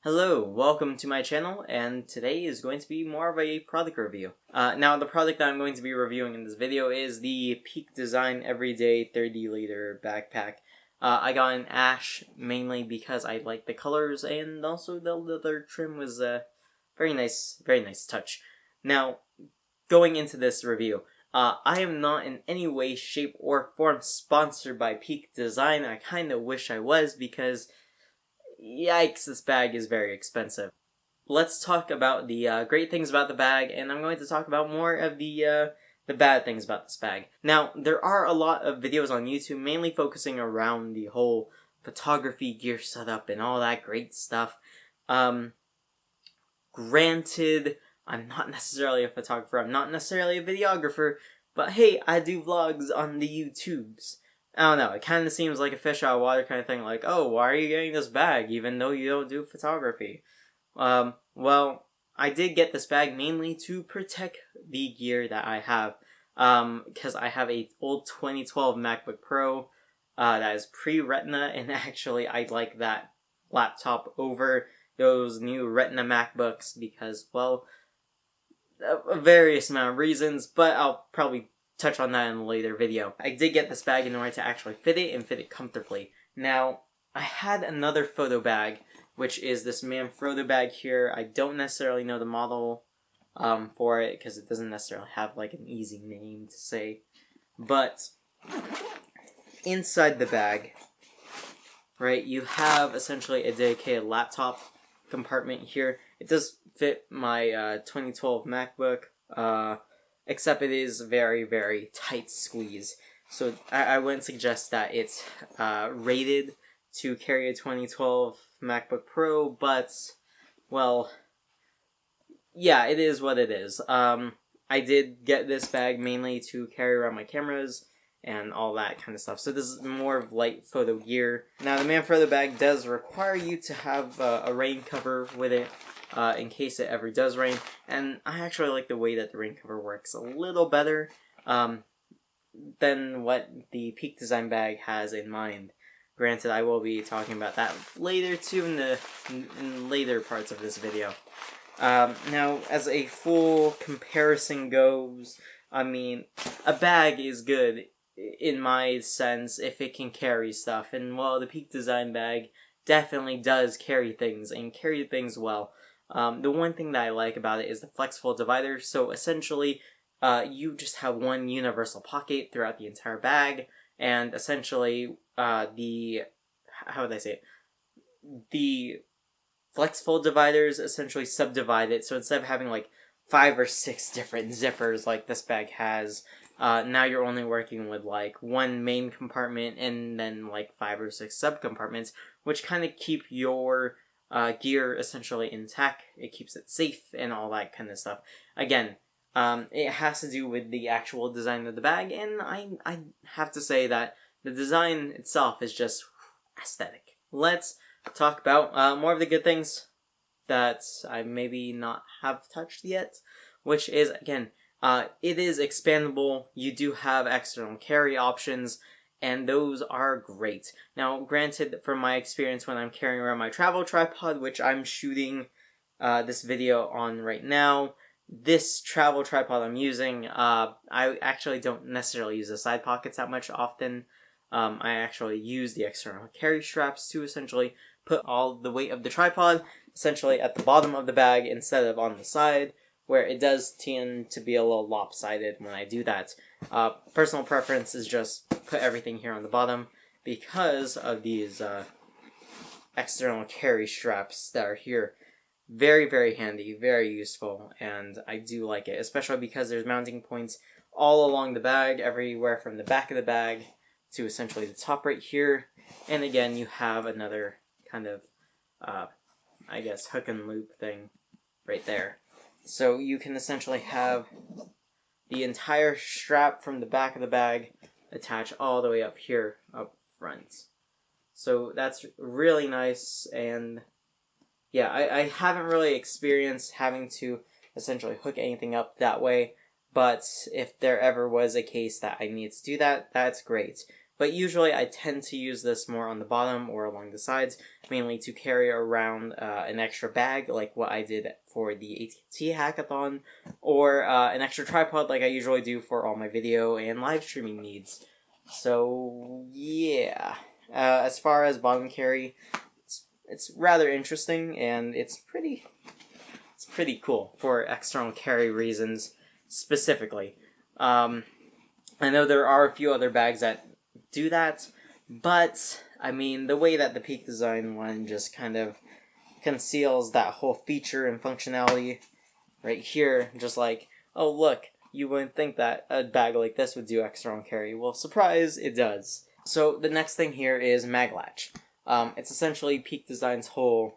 Hello, welcome to my channel, and today is going to be more of a product review. Now, the product that I'm going to be reviewing in this video is the Peak Design Everyday 30 liter backpack. I got an ash mainly because I like the colors, and also the leather trim was a very nice touch. Now, going into this review, I am not in any way, shape, or form sponsored by Peak Design. I kinda wish I was because yikes, this bag is very expensive. Let's talk about the great things about the bag, and I'm going to talk about more of the bad things about this bag. Now, there are a lot of videos on YouTube mainly focusing around the whole photography gear setup and all that great stuff. Granted, I'm not necessarily a photographer, I'm not necessarily a videographer, but hey, I do vlogs on the YouTubes. I don't know, it kind of seems like a fish out of water kind of thing, like, oh, why are you getting this bag, even though you don't do photography? Well, I did get this bag mainly to protect the gear that I have, because I have a old 2012 MacBook Pro, that is pre-Retina, and actually I like that laptop over those new Retina MacBooks because, well, a various amount of reasons, but I'll probably touch on that in a later video. I did get this bag in order to actually fit it and fit it comfortably. Now, I had another photo bag, which is this Manfrotto bag here. I don't necessarily know the model for it because it doesn't necessarily have like an easy name to say. But inside the bag, right, you have essentially a dedicated laptop compartment here. It does fit my 2012 MacBook, except it is very, very tight squeeze. So I wouldn't suggest that it's rated to carry a 2012 MacBook Pro, but, well, yeah, it is what it is. I did get this bag mainly to carry around my cameras and all that kind of stuff. So this is more of light photo gear. Now, the Manfrotto bag does require you to have a rain cover with it, in case it ever does rain, and I actually like the way that the rain cover works a little better than what the Peak Design bag has in mind. Granted, I will be talking about that later too in later parts of this video. Now, as a full comparison goes, I mean, a bag is good in my sense if it can carry stuff, and well, the Peak Design bag definitely does carry things, and carry things well. The one thing that I like about it is the flexible divider, so essentially, you just have one universal pocket throughout the entire bag, and essentially, how would I say it? The flexible dividers essentially subdivide it, so instead of having like 5 or 6 different zippers like this bag has, now you're only working with like one main compartment and then like 5 or 6 sub-compartments, which kind of keep your gear essentially intact. It keeps it safe and all that kind of stuff. Again, it has to do with the actual design of the bag, and I have to say that the design itself is just aesthetic. Let's talk about more of the good things that I maybe not have touched yet, which is, again, it is expandable. You do have external carry options, and those are great. Now, granted, from my experience when I'm carrying around my travel tripod, which I'm shooting this video on right now, this travel tripod I'm using, I actually don't necessarily use the side pockets that much often. I actually use the external carry straps to essentially put all the weight of the tripod essentially at the bottom of the bag instead of on the side, where it does tend to be a little lopsided when I do that. Personal preference is just put everything here on the bottom because of these external carry straps that are here. Very, very handy, very useful, and I do like it, especially because there's mounting points all along the bag, everywhere from the back of the bag to essentially the top right here. And again, you have another kind of, I guess, hook and loop thing right there. So you can essentially have the entire strap from the back of the bag attached all the way up here, up front. So that's really nice, and yeah, I haven't really experienced having to essentially hook anything up that way, but if there ever was a case that I need to do that, that's great. but usually I tend to use this more on the bottom or along the sides, mainly to carry around an extra bag, like what I did for the AT&T hackathon, or an extra tripod like I usually do for all my video and live streaming needs. So, yeah. As far as bottom carry, it's rather interesting, and it's pretty cool for external carry reasons, specifically. I know there are a few other bags that do that, but, I mean, the way that the Peak Design one just kind of conceals that whole feature and functionality right here, just like, oh look, you wouldn't think that a bag like this would do external carry. Well, surprise, it does. So the next thing here is MagLatch. It's essentially Peak Design's whole,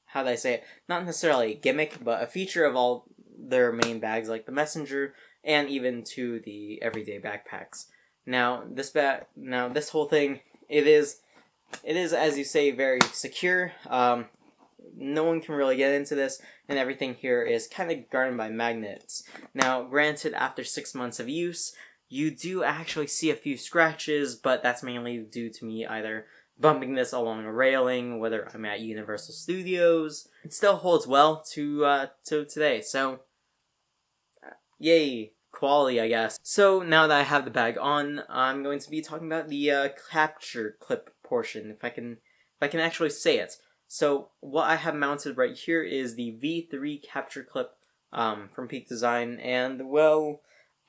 how do I say it, not necessarily a gimmick, but a feature of all their main bags, like the Messenger, and even to the everyday backpacks. Now, this whole thing, it is, as you say, very secure. No one can really get into this, and everything here is kind of guarded by magnets. Now, granted, after 6 months of use, you do actually see a few scratches, but that's mainly due to me either bumping this along a railing, whether I'm at Universal Studios. It still holds well to today, so yay, quality, I guess. So now that I have the bag on, I'm going to be talking about the capture clip portion, if I can actually say it. So what I have mounted right here is the V3 capture clip from Peak Design, and well,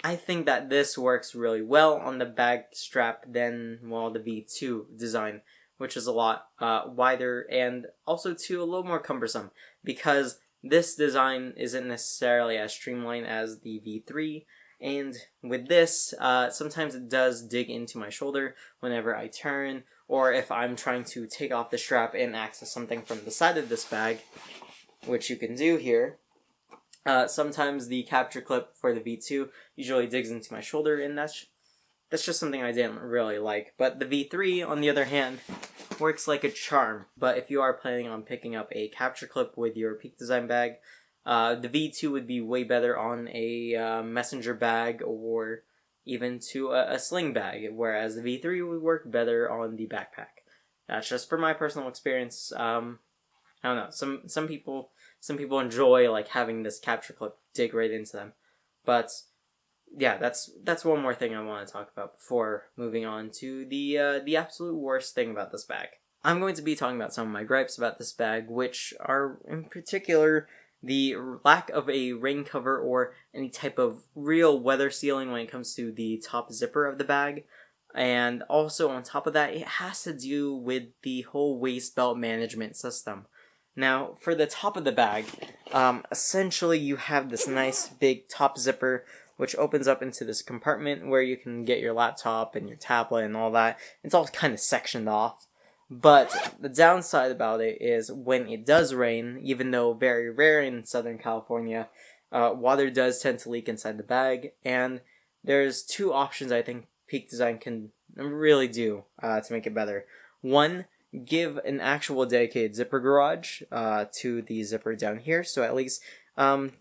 I think that this works really well on the bag strap than, well, the V2 design, which is a lot wider and also too a little more cumbersome, because this design isn't necessarily as streamlined as the V3, and with this, sometimes it does dig into my shoulder whenever I turn, or if I'm trying to take off the strap and access something from the side of this bag, which you can do here. Sometimes the capture clip for the V2 usually digs into my shoulder, and that's just something I didn't really like. But the V3, on the other hand, works like a charm. But if you are planning on picking up a capture clip with your Peak Design bag, the V2 would be way better on a messenger bag or even to a sling bag, whereas the V3 would work better on the backpack. That's just for my personal experience. I don't know. Some people enjoy like having this capture clip dig right into them, but yeah, that's one more thing I want to talk about before moving on to the absolute worst thing about this bag. I'm going to be talking about some of my gripes about this bag, which are in particular the lack of a rain cover or any type of real weather sealing when it comes to the top zipper of the bag. And also on top of that, it has to do with the whole waist belt management system. Now, for the top of the bag, essentially you have this nice big top zipper which opens up into this compartment where you can get your laptop and your tablet and all that. It's all kind of sectioned off. But the downside about it is when it does rain, even though very rare in Southern California, water does tend to leak inside the bag, and there's two options I think Peak Design can really do to make it better. One, give an actual dedicated zipper garage to the zipper down here, so at least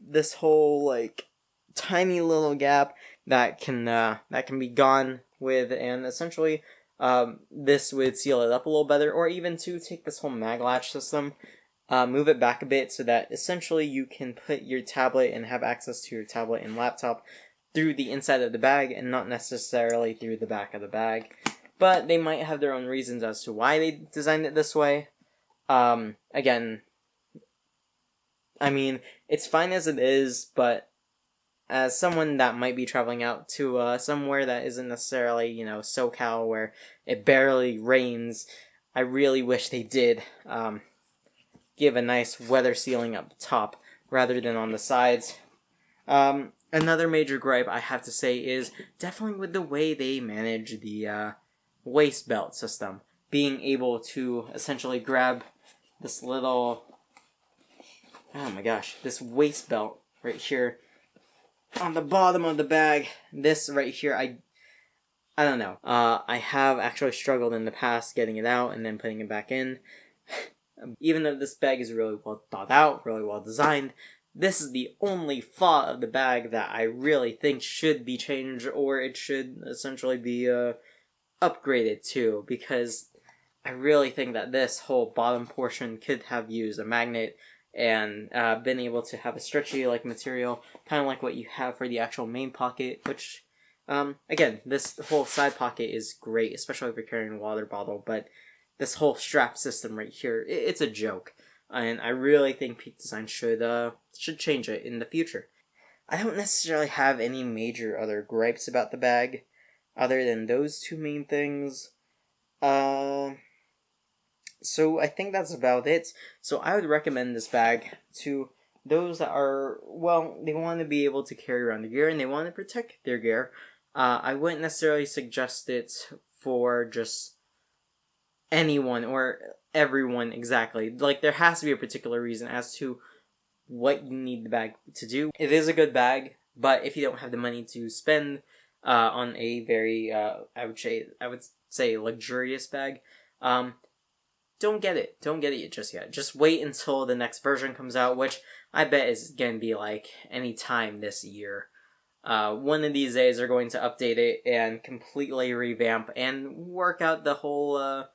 this whole like tiny little gap that can be gone with, and essentially this would seal it up a little better, or even to take this whole MagLatch system, move it back a bit so that essentially you can put your tablet and have access to your tablet and laptop through the inside of the bag and not necessarily through the back of the bag. But they might have their own reasons as to why they designed it this way. Again, I mean, it's fine as it is, but as someone that might be traveling out to somewhere that isn't necessarily, SoCal, where it barely rains, I really wish they did give a nice weather sealing up top rather than on the sides. Another major gripe I have to say is definitely with the way they manage the waist belt system. Being able to essentially grab this little, this waist belt right here on the bottom of the bag. This right here, I don't know. I have actually struggled in the past getting it out and then putting it back in. Even though this bag is really well thought out, really well designed, this is the only flaw of the bag that I really think should be changed, or it should essentially be upgraded too, because I really think that this whole bottom portion could have used a magnet and been able to have a stretchy like material, kind of like what you have for the actual main pocket, which, again, this whole side pocket is great, especially if you're carrying a water bottle, but this whole strap system right here, it's a joke, and I really think Peak Design should change it in the future. I don't necessarily have any major other gripes about the bag, other than those two main things. So I think that's about it. So I would recommend this bag to those that are, well, they want to be able to carry around their gear and they want to protect their gear. I wouldn't necessarily suggest it for just anyone or everyone exactly. Like, there has to be a particular reason as to what you need the bag to do. It is a good bag, but if you don't have the money to spend on a very, I would say luxurious bag, don't get it. Don't get it just yet. Just wait until the next version comes out, which I bet is going to be like any time this year. One of these days they're going to update it and completely revamp and work out the whole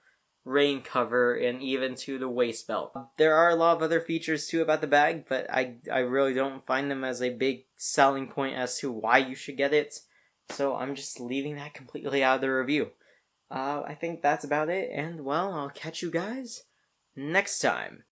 rain cover and even to the waist belt. There are a lot of other features too about the bag, but I really don't find them as a big selling point as to why you should get it. So I'm just leaving that completely out of the review. I think that's about it, and well, I'll catch you guys next time.